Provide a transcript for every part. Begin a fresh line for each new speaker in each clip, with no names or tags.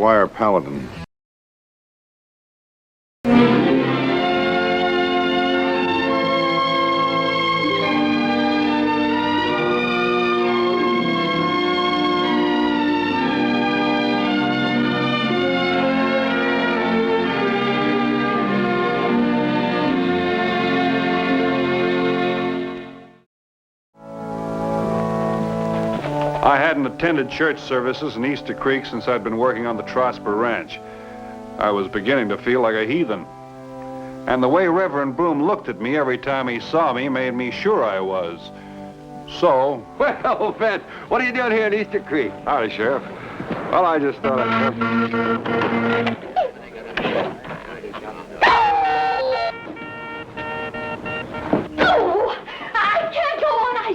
Squire Paladin.
I hadn't attended church services in Easter Creek since I'd been working on the Trosper Ranch. I was beginning to feel like a heathen. And the way Reverend Broom looked at me every time he saw me made me sure I was. So...
Well, Ben, what are you doing here in Easter Creek?
Howdy, Sheriff. Well, I just thought I'd come...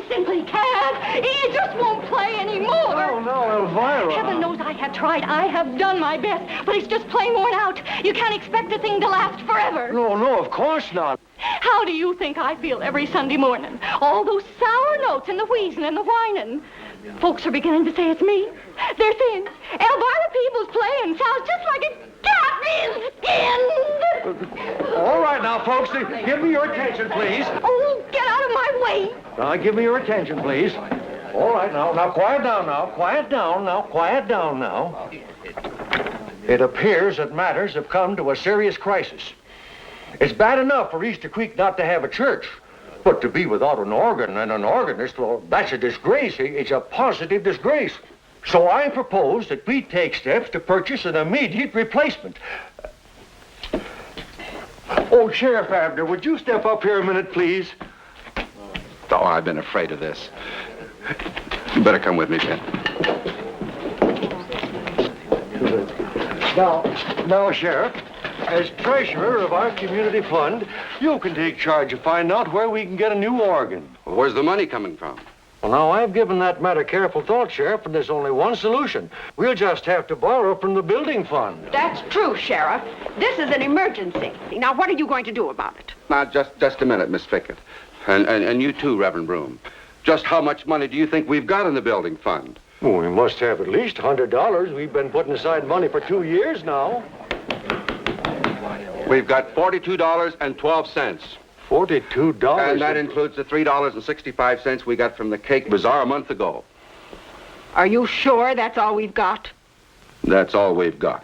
Simply can't. He just won't play anymore.
Oh, no, Elvira.
Heaven knows I have tried. I have done my best, but it's just plain worn out. You can't expect a thing to last forever.
No, of course not.
How do you think I feel every Sunday morning? All those sour notes and the wheezing and the whining. Folks are beginning to say it's me. They're saying, Elvira Peebles playing sounds just like a cat being skinned.
All right now, folks, give me your attention, please.
Oh, get out of my way.
Now, give me your attention, please. All right, now, quiet down now. Quiet down now. It appears that matters have come to a serious crisis. It's bad enough for Easter Creek not to have a church, but to be without an organ and an organist, well, that's a disgrace. It's a positive disgrace. So I propose that we take steps to purchase an immediate replacement. Oh, Sheriff Abner, would you step up here a minute, please?
Oh, I've been afraid of this. You better come with me, Ben.
Now, Sheriff, as treasurer of our community fund, you can take charge of finding out where we can get a new organ.
Well, where's the money coming from?
Well, now, I've given that matter careful thought, Sheriff, and there's only one solution. We'll just have to borrow from the building fund.
That's true, Sheriff. This is an emergency. Now, what are you going to do about it?
Now, just a minute, Miss Fickett. And you too, Reverend Broom. Just how much money do you think we've got in the building fund?
Well, we must have at least $100. We've been putting aside money for 2 years now.
We've got $42.12.
$42?
And that includes the $3.65 we got from the Cake Bazaar a month ago.
Are you sure that's all we've got?
That's all we've got.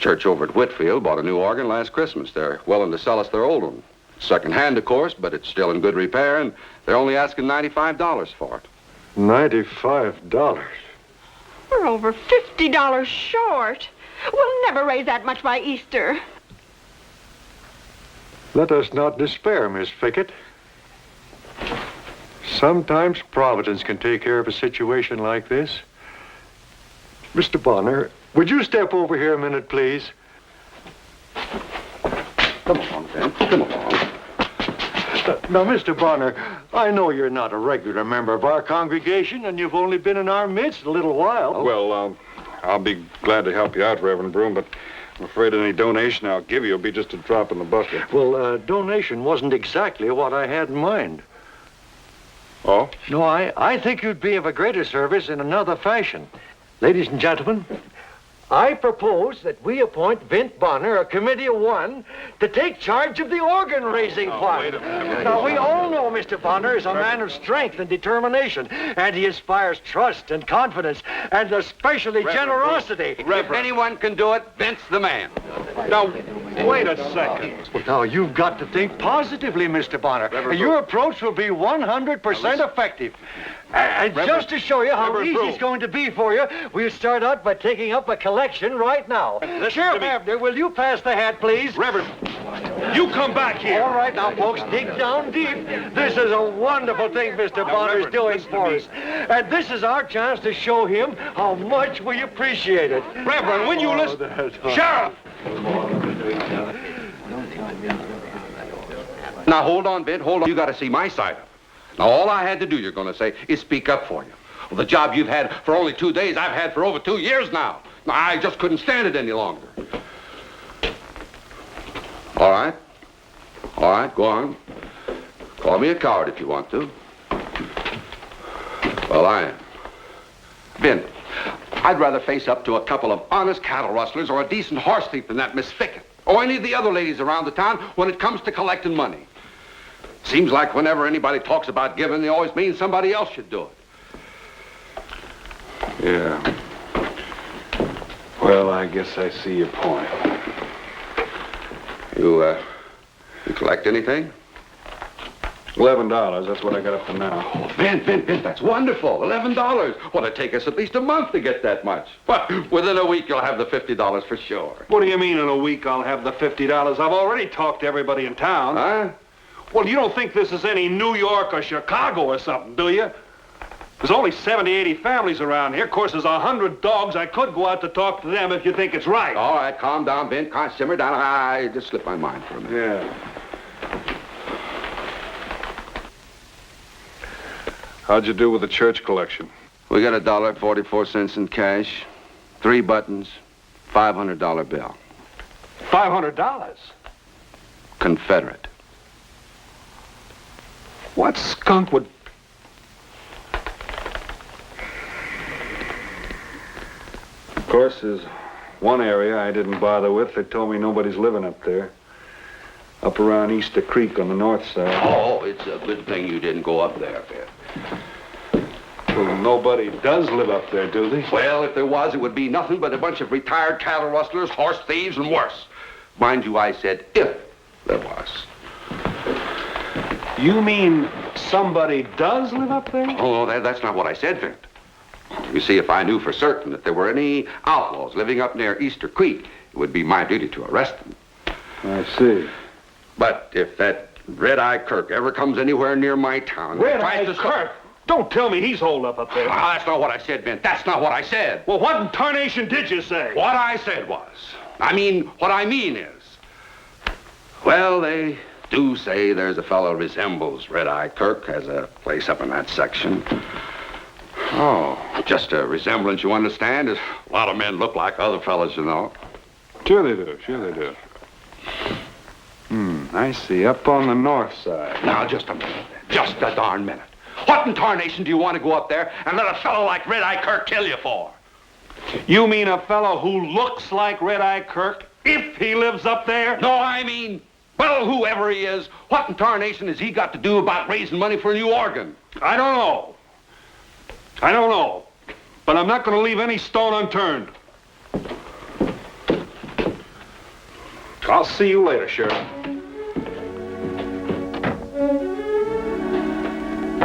Church over at Whitfield bought a new organ last Christmas. They're willing to sell us their old one. Second-hand, of course, but it's still in good repair, and they're only asking $95 for it.
$95?
We're over $50 short. We'll never raise that much by Easter.
Let us not despair, Miss Fickett. Sometimes Providence can take care of a situation like this. Mr. Bonner, would you step over here a minute, please?
Come along, Ben. Come along.
Now, Mr. Bonner, I know you're not a regular member of our congregation, and you've only been in our midst a little while.
Well, I'll be glad to help you out, Reverend Broom, but I'm afraid any donation I'll give you will be just a drop in the bucket.
Well, donation wasn't exactly what I had in mind.
Oh?
No, I think you'd be of a greater service in another fashion. Ladies and gentlemen, I propose that we appoint Vint Bonner, a committee of one, to take charge of the organ-raising fund.
Wait a minute.
Now, we all know Mr. Bonner is a man of strength and determination, and he inspires trust and confidence, and especially generosity.
If anyone can do it, Vint's the man.
Now, wait a second.
Well, now, you've got to think positively, Mr. Bonner. Your approach will be 100% effective. And just to show you how easy it's going to be for you, we'll start out by taking up a collection right now. Sheriff Abner, will you pass the hat, please?
Reverend, you come back here.
All right, now, folks, dig down deep. This is a wonderful thing Mr. Bonner's doing for us. And this is our chance to show him how much we appreciate it.
Reverend, when you listen... Sheriff!
Now, hold on, Vint, hold on. You got to see my side of it. Now, all I had to do, you're going to say, is speak up for you. Well, the job you've had for only 2 days, I've had for over 2 years now. I just couldn't stand it any longer. All right, go on. Call me a coward if you want to. Well, I am. Vint, I'd rather face up to a couple of honest cattle rustlers or a decent horse thief than that Miss Fickett, or any of the other ladies around the town when it comes to collecting money. Seems like whenever anybody talks about giving, they always mean somebody else should do it.
Yeah. Well, I guess I see your point.
You collect anything?
$11, that's what I got up to now.
Oh, Vint, that's wonderful. $11. Well, it'd take us at least a month to get that much. But within a week, you'll have the $50 for sure.
What do you mean in a week I'll have the $50? I've already talked to everybody in town.
Huh?
Well, you don't think this is any New York or Chicago or something, do you? There's only 70, 80 families around here. Of course, there's 100 dogs. I could go out to talk to them if you think it's right.
All right, calm down, Vint. Simmer down. I just slipped my mind for a minute.
Yeah. How'd you do with the church collection?
We got $1.44 in cash, 3 buttons, $500 bill.
$500?
Confederate.
What skunk would... Of course, there's one area I didn't bother with. They told me nobody's living up there. Up around Easter Creek on the north side.
Oh, it's a good thing you didn't go up there, Vint.
Well, nobody does live up there, do they?
Well, if there was, it would be nothing but a bunch of retired cattle rustlers, horse thieves, and worse. Mind you, I said if there was.
You mean somebody does live up there?
Oh, that's not what I said, Vint. You see, if I knew for certain that there were any outlaws living up near Easter Creek, it would be my duty to arrest them.
I see.
But if that Red-Eye Kirk ever comes anywhere near my town...
Red-Eye Kirk? Don't tell me he's holed up there.
Ah, that's not what I said, Vint. That's not what I said.
Well, what in tarnation did you say?
What I said was... what I mean is... Well, they do say there's a fellow resembles Red-Eye Kirk, has a place up in that section. Oh, just a resemblance, you understand? A lot of men look like other fellas, you know.
Sure they do. I see. Up on the north side.
Now, just a minute. Just a darn minute. What in tarnation do you want to go up there and let a fellow like Red-Eye Kirk kill you for?
You mean a fellow who looks like Red-Eye Kirk, if he lives up there?
No, well, whoever he is, what in tarnation has he got to do about raising money for a new organ?
I don't know. But I'm not going to leave any stone unturned. I'll see you later, Sheriff.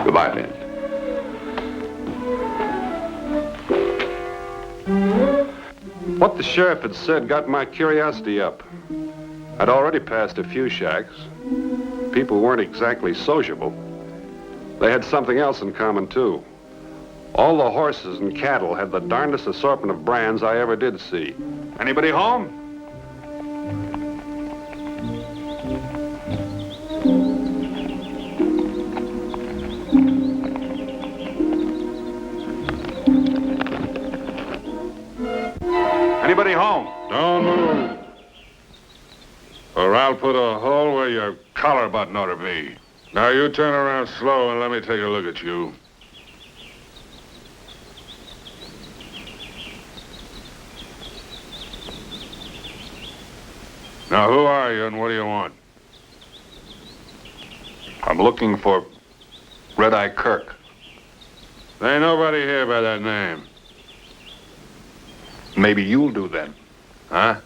Goodbye, Vint.
What the sheriff had said got my curiosity up. I'd already passed a few shacks. People weren't exactly sociable. They had something else in common, too. All the horses and cattle had the darndest assortment of brands I ever did see. Anybody home? Anybody home?
Don't move. Or I'll put a hole where your collar button ought to be. Now you turn around slow and let me take a look at you. Now, who are you and what do you want?
I'm looking for Red-Eye Kirk.
There ain't nobody here by that name.
Maybe you'll do then.
Huh?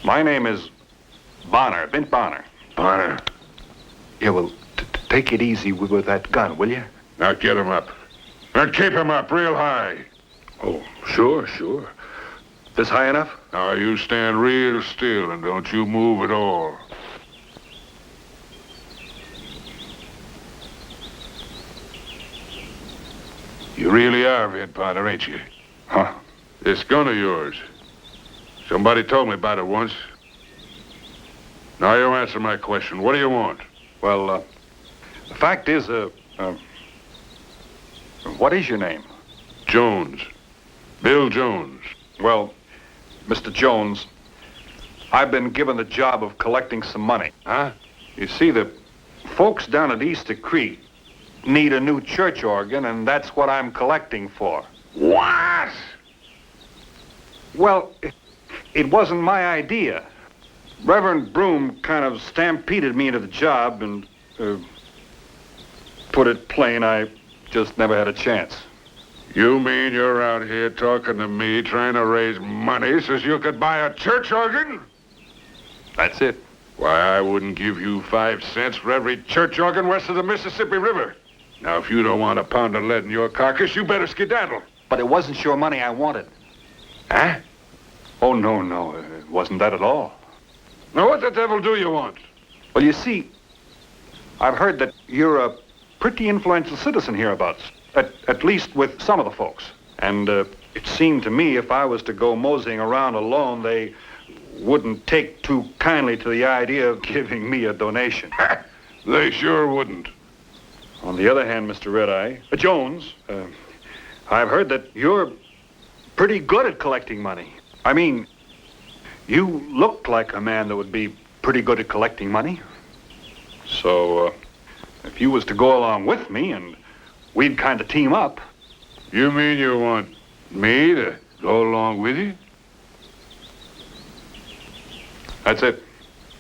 My name is Bonner, Vint Bonner.
Bonner.
Yeah, well, take it easy with that gun, will you?
Now get him up. Now keep him up real high.
Oh, sure. This high enough?
Now you stand real still and don't you move at all. You really are Vint Bonner, ain't you?
Huh?
This gun of yours. Somebody told me about it once. Now you answer my question. What do you want?
Well, the fact is, what is your name?
Jones. Bill Jones.
Well, Mr. Jones, I've been given the job of collecting some money.
Huh?
You see, the folks down at Easter Creek need a new church organ, and that's what I'm collecting for.
What?
Well, it wasn't my idea. Reverend Broom kind of stampeded me into the job, and put it plain, I just never had a chance.
You mean you're out here talking to me, trying to raise money so you could buy a church organ?
That's it.
Why, I wouldn't give you 5 cents for every church organ west of the Mississippi River. Now, if you don't want a pound of lead in your carcass, you better skedaddle.
But it wasn't your money I wanted.
Huh?
Oh, no, it wasn't that at all.
Now, what the devil do you want?
Well, you see, I've heard that you're a pretty influential citizen hereabouts, at least with some of the folks. And it seemed to me if I was to go moseying around alone, they wouldn't take too kindly to the idea of giving me a donation.
They sure wouldn't.
On the other hand, Mr. Red-Eye, Jones, I've heard that you're pretty good at collecting money. I mean, you look like a man that would be pretty good at collecting money. So, if you was to go along with me and we'd kind of team up.
You mean you want me to go along with you?
That's it.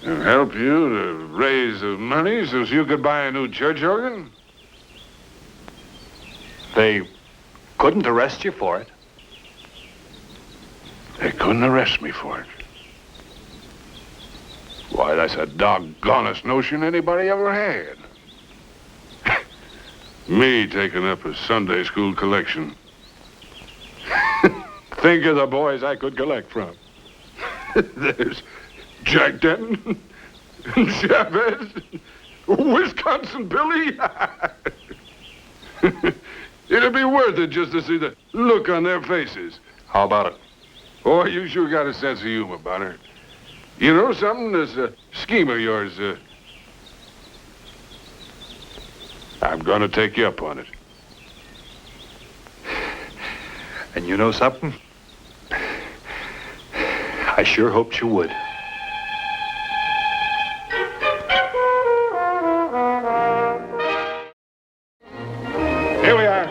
And help you to raise the money so you could buy a new church organ?
They couldn't arrest you for it.
They couldn't arrest me for it. Why, that's the doggonest notion anybody ever had. Me taking up a Sunday school collection. Think of the boys I could collect from. There's Jack Denton, Chavez, Wisconsin Billy. It'd be worth it just to see the look on their faces.
How about it?
Oh, you sure got a sense of humor, Bonner. You know something? This scheme of yours, I'm gonna take you up on it.
And you know something? I sure hoped you would.
Here we are.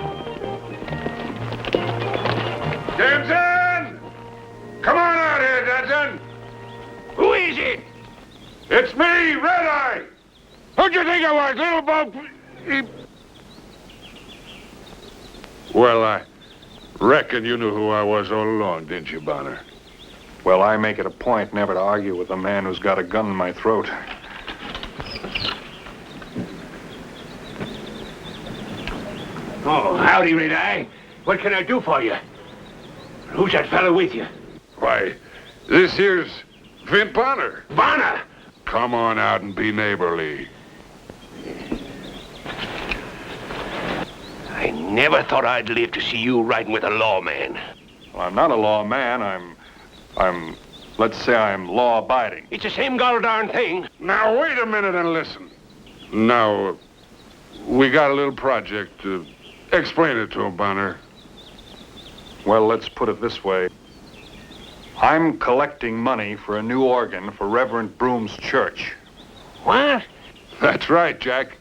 Denton! Come on out here, Denton!
Who is it?
It's me, Red-Eye! Who'd you think I was, little boat? Well, I reckon you knew who I was all along, didn't you, Bonner?
Well, I make it a point never to argue with a man who's got a gun in my throat.
Oh, howdy, Red-Eye. What can I do for you? Who's that fellow with you?
Why, this here's Vint Bonner.
Bonner!
Come on out and be neighborly.
I never thought I'd live to see you riding with a lawman.
Well, I'm not a lawman. Let's say I'm law-abiding.
It's the same gol-darn thing.
Now, wait a minute and listen. Now, we got a little project. Explain it to him, Bonner.
Well, let's put it this way. I'm collecting money for a new organ for Reverend Broom's church.
What?
That's right, Jack.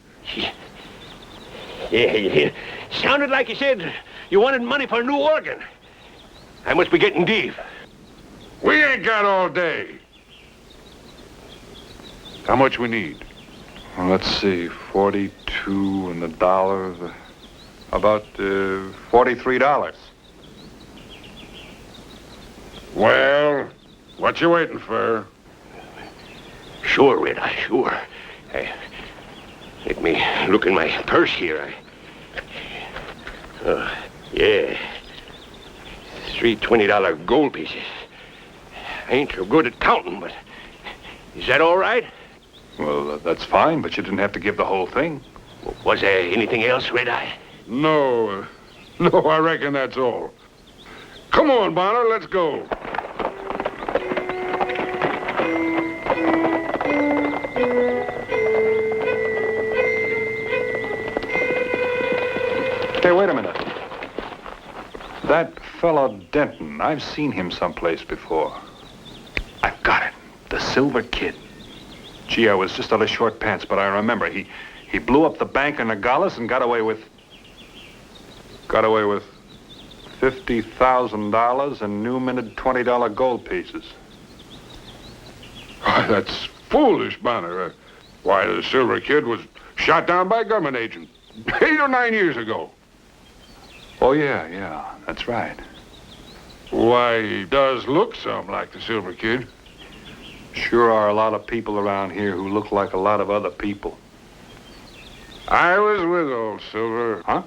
Yeah. Sounded like you said you wanted money for a new organ. I must be getting deep.
We ain't got all day. How much we need?
Well, let's see, 42 and the dollars, about $43.
Well, what you waiting for?
Sure, Red-Eye, sure. Let me look in my purse here. Yeah. 3 $20 gold pieces. I ain't so good at counting, but is that all right?
Well, that's fine, but you didn't have to give the whole thing.
Was there anything else, Red-Eye?
No, I reckon that's all. Come on, Bonner, let's go.
Hey, wait a minute. That fellow Denton, I've seen him someplace before. I've got it. The Silver Kid. Gee, I was just out of short pants, but I remember. He blew up the bank in Nogales and got away with $50,000 in new minted $20 gold pieces.
Why, that's foolish, Bonner. Why, the Silver Kid was shot down by a government agent 8 or 9 years ago.
Oh, yeah, that's right.
Why, he does look some like the Silver Kid.
Sure are a lot of people around here who look like a lot of other people.
I was with old Silver.
Huh?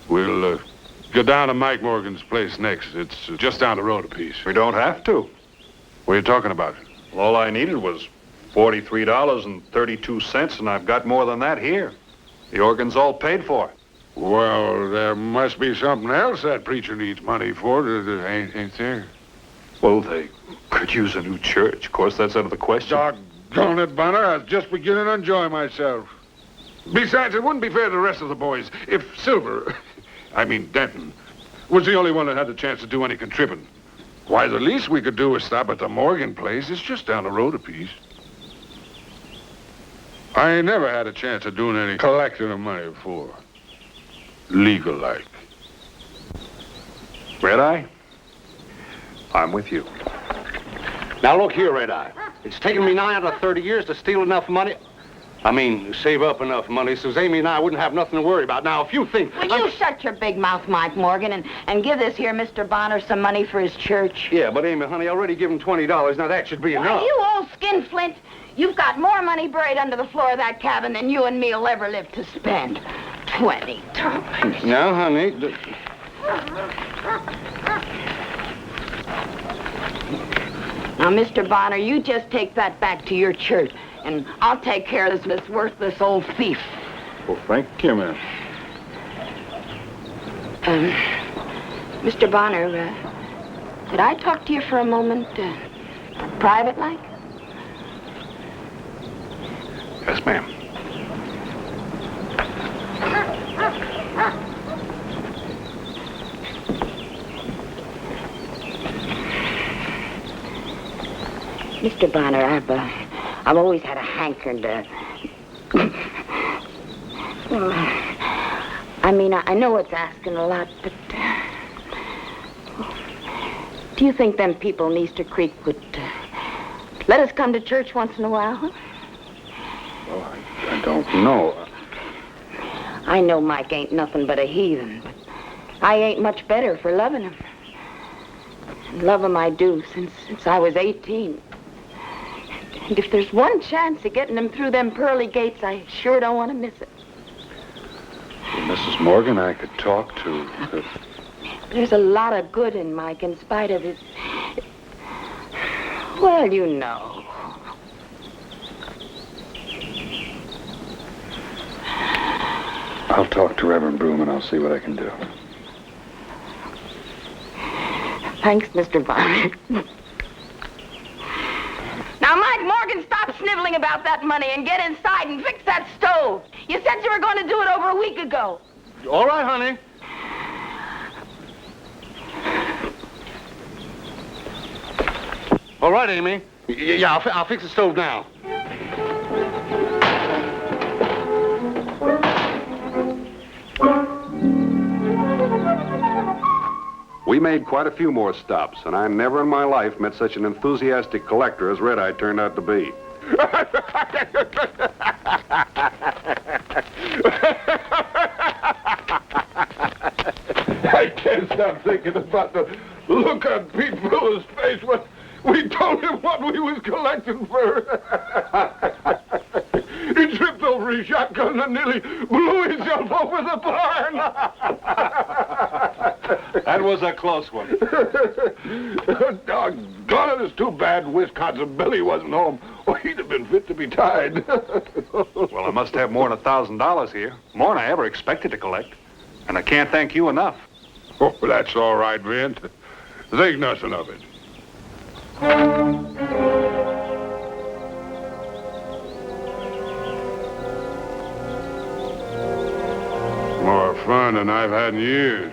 We'll go down to Mike Morgan's place next. It's just down the road a piece.
We don't have to.
What are you talking about?
All I needed was $43.32, and I've got more than that here. The organ's all paid for.
Well, there must be something else that preacher needs money for, ain't there?
Well, they could use a new church. Of course, that's out of the question.
Doggone it, Bonner. I was just beginning to enjoy myself. Besides, it wouldn't be fair to the rest of the boys if Silver, Denton, was the only one that had the chance to do any contributing. Why, the least we could do was stop at the Morgan place. It's just down the road a piece. I ain't never had a chance of doing any collecting of money before. Legal-like.
Red Eye? I'm with you.
Now, look here, Red Eye. It's taken me 9 out of 30 years to steal enough money. Save up enough money so Amy and I wouldn't have nothing to worry about. Now, if you think...
Will you shut your big mouth, Mike Morgan, and give this here Mr. Bonner some money for his church?
Yeah, but Amy, honey, I already give him $20. Now, that should be enough.
Why, you old skinflint. You've got more money buried under the floor of that cabin than you and me'll ever live to spend. $20.
Now, honey...
Now, Mr. Bonner, you just take that back to your church, and I'll take care of this worthless old thief.
Well, thank you, ma'am.
Mr. Bonner, could I talk to you for a moment, private-like?
Yes, ma'am.
Mr. Bonner, I've always had a hankering to... I know it's asking a lot, but... do you think them people in Easter Creek would let us come to church once in a while, huh?
Well, I don't know.
I know Mike ain't nothing but a heathen, but I ain't much better for loving him. And love him I do since I was 18. And if there's one chance of getting him through them pearly gates, I sure don't want to miss it.
Well, Mrs. Morgan, I could talk to...
There's a lot of good in Mike in spite of his... Well, you know.
I'll talk to Reverend Broom and I'll see what I can do.
Thanks, Mr. Bonner. Now, Mike Morgan, stop sniveling about that money and get inside and fix that stove. You said you were going to do it over a week ago.
All right, honey. All right, Amy. Yeah, I'll fix the stove now.
We made quite a few more stops, and I never in my life met such an enthusiastic collector as Red Eye turned out to be.
I can't stop thinking about the look on Pete Miller's face when we told him what we was collecting for. He tripped over his shotgun and nearly blew himself over the barn.
That was a close one.
Doggone it, it's too bad Wisconsin Billy wasn't home. Oh, he'd have been fit to be tied.
Well, I must have more than $1,000 here. More than I ever expected to collect. And I can't thank you enough.
Oh, that's all right, Vint. Think nothing of it. More fun than I've had in years.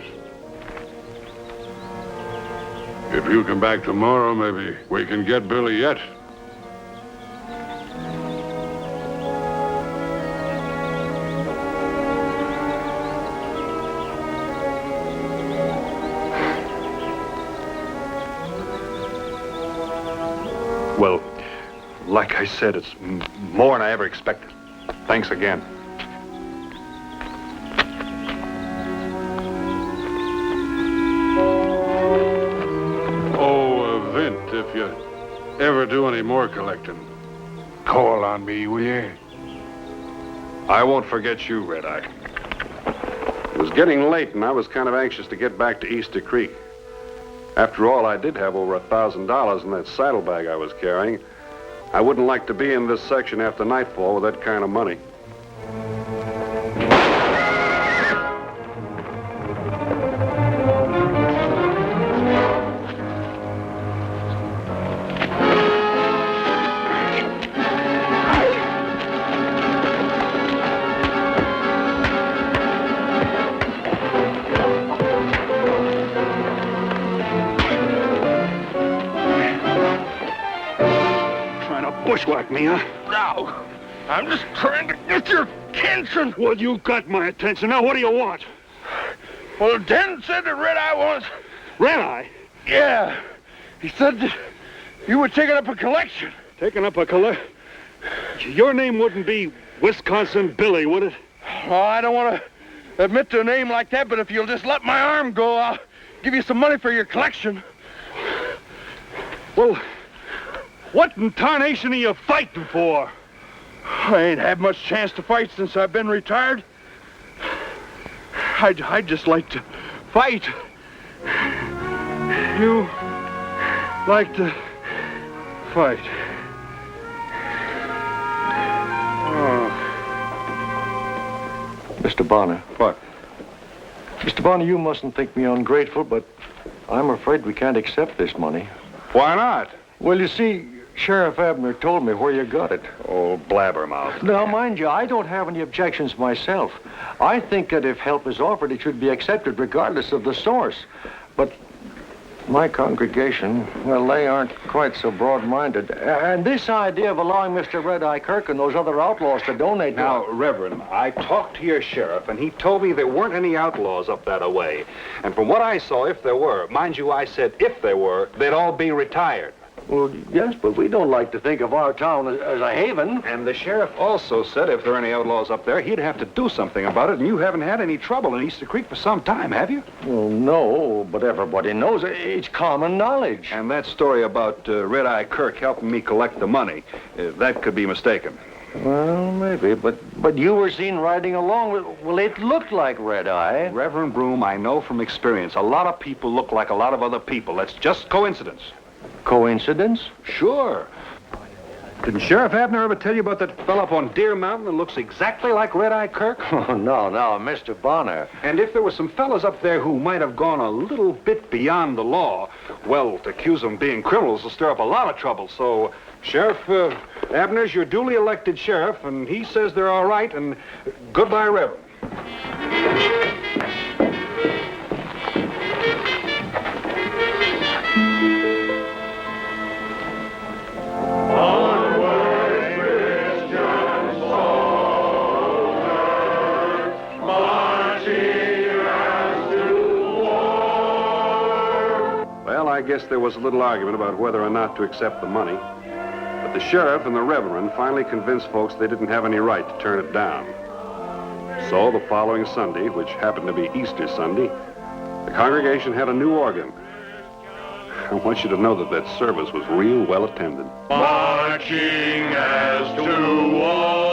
If you come back tomorrow, maybe we can get Billy yet.
Well, like I said, it's more than I ever expected. Thanks again.
Oh, Vint, if you ever do any more collecting, call on me, will you?
I won't forget you, Red Eye. It was getting late, and I was kind of anxious to get back to Easter Creek. After all, I did have over $1,000 in that saddlebag I was carrying. I wouldn't like to be in this section after nightfall with that kind of money. Bushwhack me, huh?
No, I'm just trying to get your attention.
Well, you got my attention. Now, what do you want?
Well, Den said that Red Eye wants...
Red Eye?
Yeah. He said that you were taking up a collection.
Taking up a collection? Your name wouldn't be Wisconsin Billy, would it?
Oh, I don't want to admit to a name like that, but if you'll just let my arm go, I'll give you some money for your collection.
Well... what in tarnation are you fighting for?
I ain't had much chance to fight since I've been retired. I'd just like to fight.
You like to fight?
Oh. Mr. Bonner.
What?
Mr. Bonner, you mustn't think me ungrateful, but I'm afraid we can't accept this money.
Why not?
Well, you see, Sheriff Abner told me where you got it.
Oh, blabbermouth.
Now, mind you, I don't have any objections myself. I think that if help is offered, it should be accepted regardless of the source. But my congregation, well, they aren't quite so broad-minded. And this idea of allowing Mr. Red Eye Kirk and those other outlaws to donate...
Now, Reverend, I talked to your sheriff, and he told me there weren't any outlaws up that way. And from what I saw, if there were, mind you, I said if there were, they'd all be retired.
Well, yes, but we don't like to think of our town as a haven.
And the sheriff also said if there are any outlaws up there, he'd have to do something about it, and you haven't had any trouble in Easter Creek for some time, have you?
Well, no, but everybody knows it. It's common knowledge.
And that story about Red Eye Kirk helping me collect the money, that could be mistaken.
Well, maybe, but you were seen riding along with... Well, it looked like Red Eye.
Reverend Broom, I know from experience, a lot of people look like a lot of other people. That's just coincidence.
Coincidence?
Sure. Didn't Sheriff Abner ever tell you about that fellow up on Deer Mountain that looks exactly like Red Eye Kirk?
Oh, no, Mr. Bonner.
And if there were some fellas up there who might have gone a little bit beyond the law, well, to accuse them of being criminals will stir up a lot of trouble. So, Sheriff Abner's your duly elected sheriff, and he says they're all right, and goodbye, Reverend. I guess there was a little argument about whether or not to accept the money. But the sheriff and the reverend finally convinced folks they didn't have any right to turn it down. So the following Sunday, which happened to be Easter Sunday, the congregation had a new organ. I want you to know that that service was real well attended.
Marching as to war.